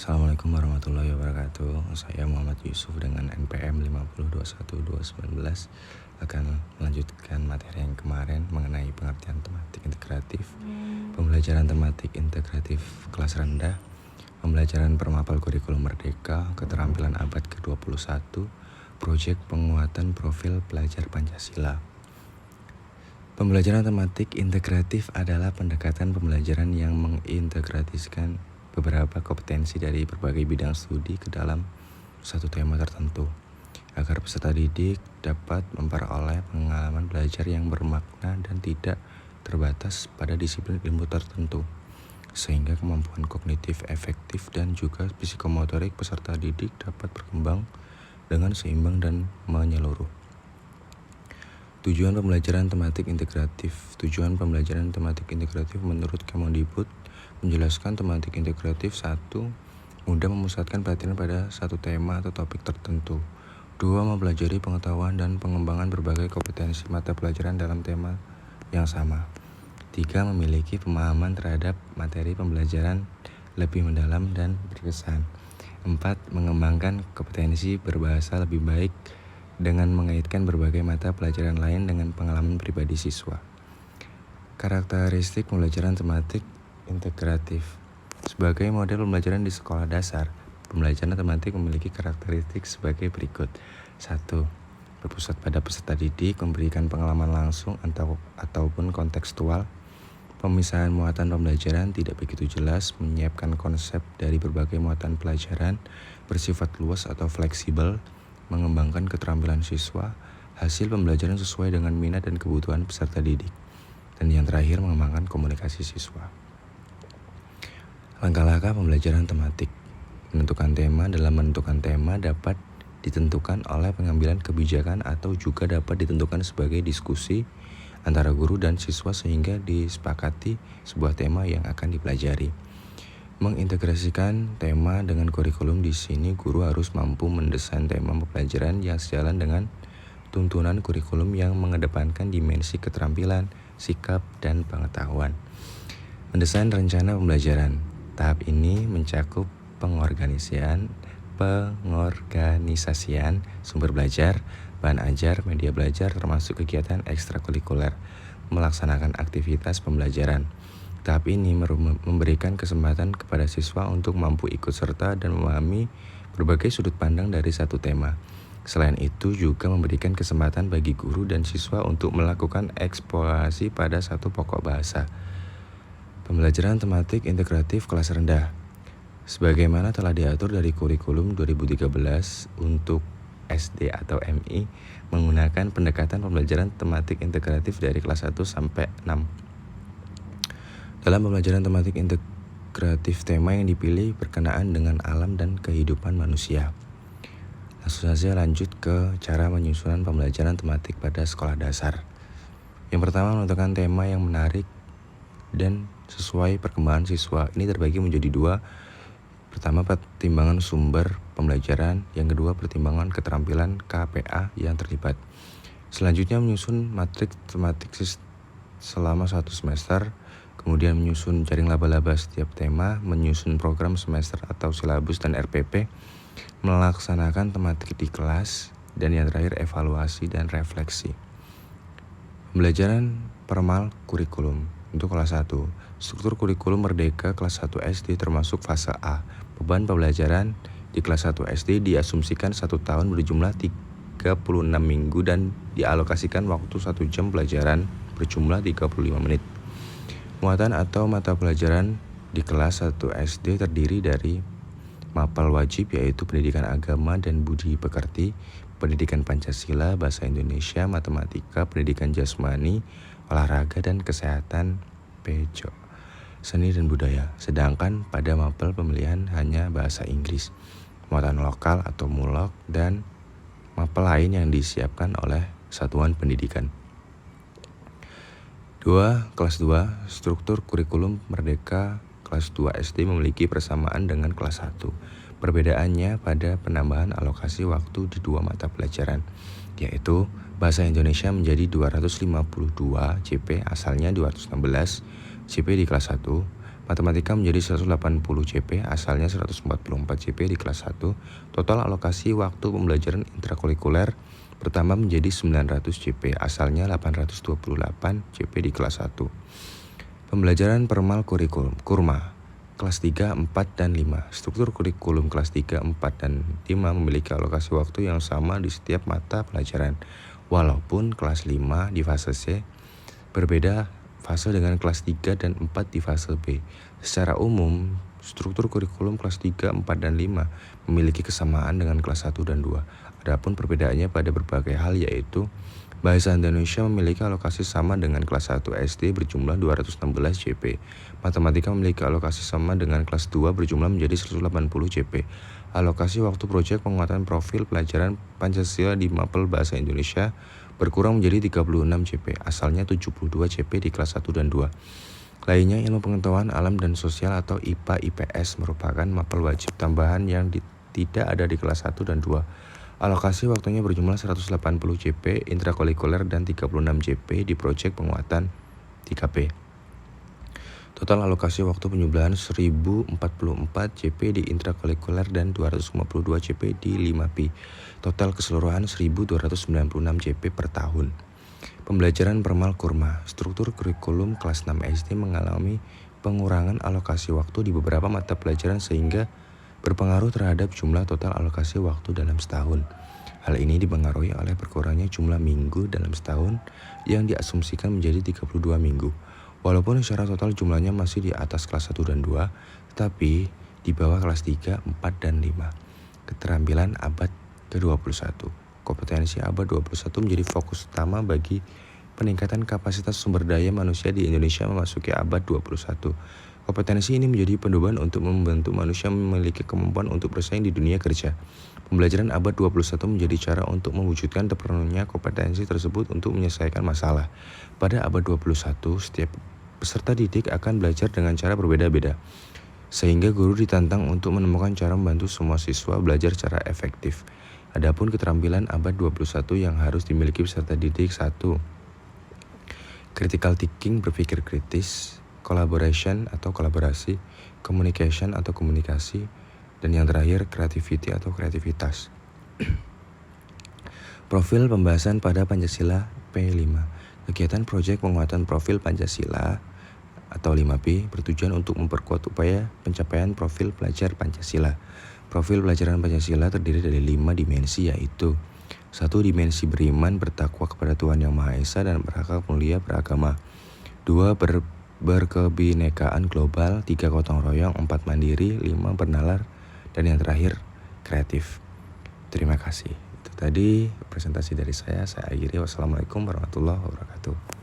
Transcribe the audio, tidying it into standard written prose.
Assalamualaikum warahmatullahi wabarakatuh. Saya Muhammad Yusuf dengan NPM 5021219 akan melanjutkan materi yang kemarin mengenai pengertian tematik integratif, pembelajaran tematik integratif kelas rendah, pembelajaran permapal kurikulum merdeka, keterampilan abad ke-21, proyek penguatan profil pelajar Pancasila. Pembelajaran tematik integratif adalah pendekatan pembelajaran yang mengintegrasikan beberapa kompetensi dari berbagai bidang studi ke dalam satu tema tertentu, agar peserta didik dapat memperoleh pengalaman belajar yang bermakna dan tidak terbatas pada disiplin ilmu tertentu, sehingga kemampuan kognitif efektif dan juga psikomotorik peserta didik dapat berkembang dengan seimbang dan menyeluruh. Tujuan pembelajaran tematik integratif. Tujuan pembelajaran tematik integratif menurut Kemendikbud menjelaskan tematik integratif 1. Mudah memusatkan perhatian pada satu tema atau topik tertentu. 2. Mempelajari pengetahuan dan pengembangan berbagai kompetensi mata pelajaran dalam tema yang sama. 3. Memiliki pemahaman terhadap materi pembelajaran lebih mendalam dan berkesan. 4. Mengembangkan kompetensi berbahasa lebih baik dengan mengaitkan berbagai mata pelajaran lain dengan pengalaman pribadi siswa. Karakteristik pembelajaran tematik integratif. Sebagai model pembelajaran di sekolah dasar, pembelajaran tematik memiliki karakteristik sebagai berikut. 1. Berpusat pada peserta didik, memberikan pengalaman langsung ataupun kontekstual. Pemisahan muatan pembelajaran tidak begitu jelas, menyiapkan konsep dari berbagai muatan pelajaran, bersifat luas atau fleksibel, mengembangkan keterampilan siswa, hasil pembelajaran sesuai dengan minat dan kebutuhan peserta didik. Dan yang terakhir, mengembangkan komunikasi siswa. Langkah-langkah pembelajaran tematik. Menentukan tema. Dalam menentukan tema dapat ditentukan oleh pengambilan kebijakan atau juga dapat ditentukan sebagai diskusi antara guru dan siswa sehingga disepakati sebuah tema yang akan dipelajari. Mengintegrasikan tema dengan kurikulum. Di sini guru harus mampu mendesain tema pembelajaran yang sejalan dengan tuntunan kurikulum yang mengedepankan dimensi keterampilan, sikap, dan pengetahuan. Mendesain rencana pembelajaran. Tahap ini mencakup pengorganisasian sumber belajar, bahan ajar, media belajar, termasuk kegiatan ekstrakurikuler, melaksanakan aktivitas pembelajaran. Tahap ini memberikan kesempatan kepada siswa untuk mampu ikut serta dan memahami berbagai sudut pandang dari satu tema. Selain itu juga memberikan kesempatan bagi guru dan siswa untuk melakukan eksplorasi pada satu pokok bahasa. Pembelajaran tematik integratif kelas rendah. Sebagaimana telah diatur dari kurikulum 2013 untuk SD atau MI menggunakan pendekatan pembelajaran tematik integratif dari kelas 1 sampai 6. Dalam pembelajaran tematik integratif, tema yang dipilih berkenaan dengan alam dan kehidupan manusia. Langsung saja lanjut ke cara menyusunan pembelajaran tematik pada sekolah dasar. Yang pertama, menentukan tema yang menarik dan sesuai perkembangan siswa. Ini terbagi menjadi 2. Pertama, pertimbangan sumber pembelajaran. Yang kedua, pertimbangan keterampilan KPA yang terlibat. Selanjutnya, menyusun matriks tematik selama 1 semester. Kemudian menyusun jaring laba-laba setiap tema, menyusun program semester atau silabus dan RPP, melaksanakan tematik di kelas, dan yang terakhir evaluasi dan refleksi. Pembelajaran permal kurikulum. Untuk kelas 1, struktur kurikulum merdeka kelas 1 SD termasuk fase A. Beban pembelajaran di kelas 1 SD diasumsikan 1 tahun berjumlah 36 minggu dan dialokasikan waktu 1 jam pelajaran berjumlah 35 menit. Muatan atau mata pelajaran di kelas 1 SD terdiri dari mapel wajib yaitu pendidikan agama dan budi pekerti, pendidikan Pancasila, bahasa Indonesia, matematika, pendidikan jasmani, olahraga dan kesehatan, PEJO, seni dan budaya. Sedangkan pada mapel pemilihan hanya bahasa Inggris, muatan lokal atau mulok, dan mapel lain yang disiapkan oleh satuan pendidikan. 2. Kelas 2, struktur kurikulum merdeka kelas 2 SD memiliki persamaan dengan kelas 1. Perbedaannya pada penambahan alokasi waktu di 2 mata pelajaran, yaitu bahasa Indonesia menjadi 252 CP, asalnya 216 CP di kelas 1. Matematika menjadi 180 CP, asalnya 144 CP di kelas 1. Total alokasi waktu pembelajaran intrakurikuler pertama menjadi 900 CP, asalnya 828 CP di kelas 1. Pembelajaran permal kurikulum, kurma, kelas 3, 4, dan 5. Struktur kurikulum kelas 3, 4, dan 5 memiliki alokasi waktu yang sama di setiap mata pelajaran. Walaupun kelas 5 di fase C berbeda fase dengan kelas 3 dan 4 di fase B. Secara umum, struktur kurikulum kelas 3, 4, dan 5 memiliki kesamaan dengan kelas 1 dan 2. Adapun perbedaannya pada berbagai hal yaitu Bahasa Indonesia memiliki alokasi sama dengan kelas 1 SD berjumlah 216 CP. Matematika memiliki alokasi sama dengan kelas 2 berjumlah menjadi 180 CP. Alokasi waktu proyek penguatan profil pelajaran Pancasila di Mapel Bahasa Indonesia berkurang menjadi 36 CP, asalnya 72 CP di kelas 1 dan 2. Lainnya, ilmu pengetahuan alam dan sosial atau IPA IPS merupakan mapel wajib tambahan yang tidak ada di kelas 1 dan 2. Alokasi waktunya berjumlah 180 CP intrakurikuler dan 36 CP di proyek penguatan 3P. Total alokasi waktu penjumlahan 1044 CP di intrakurikuler dan 252 CP di 5P. Total keseluruhan 1296 CP per tahun. Pembelajaran permal kurma. Struktur kurikulum kelas 6 SD mengalami pengurangan alokasi waktu di beberapa mata pelajaran sehingga berpengaruh terhadap jumlah total alokasi waktu dalam setahun. Hal ini dipengaruhi oleh berkurangnya jumlah minggu dalam setahun yang diasumsikan menjadi 32 minggu. Walaupun secara total jumlahnya masih di atas kelas 1 dan 2, tetapi di bawah kelas 3, 4, dan 5. Keterampilan abad ke-21. Kompetensi abad 21 menjadi fokus utama bagi peningkatan kapasitas sumber daya manusia di Indonesia memasuki abad 21. Kompetensi ini menjadi pedoman untuk membantu manusia memiliki kemampuan untuk bersaing di dunia kerja. Pembelajaran abad 21 menjadi cara untuk mewujudkan terpenuhnya kompetensi tersebut untuk menyelesaikan masalah. Pada abad 21, setiap peserta didik akan belajar dengan cara berbeda-beda, sehingga guru ditantang untuk menemukan cara membantu semua siswa belajar secara efektif. Adapun keterampilan abad 21 yang harus dimiliki peserta didik 1. Critical thinking, berpikir kritis, collaboration atau kolaborasi, communication atau komunikasi, dan yang terakhir creativity atau kreativitas. Profil pembahasan pada Pancasila P5. Kegiatan proyek penguatan profil Pancasila atau 5P bertujuan untuk memperkuat upaya pencapaian profil pelajar Pancasila. Profil pelajaran Pancasila terdiri dari 5 dimensi yaitu 1. Dimensi beriman, bertakwa kepada Tuhan Yang Maha Esa dan berakhlak mulia beragama. 2. Berkebinekaan global. 3. Gotong royong. 4. Mandiri. 5. Bernalar. Dan yang terakhir, kreatif. Terima kasih. Itu tadi presentasi dari saya akhiri. Wassalamualaikum warahmatullahi wabarakatuh.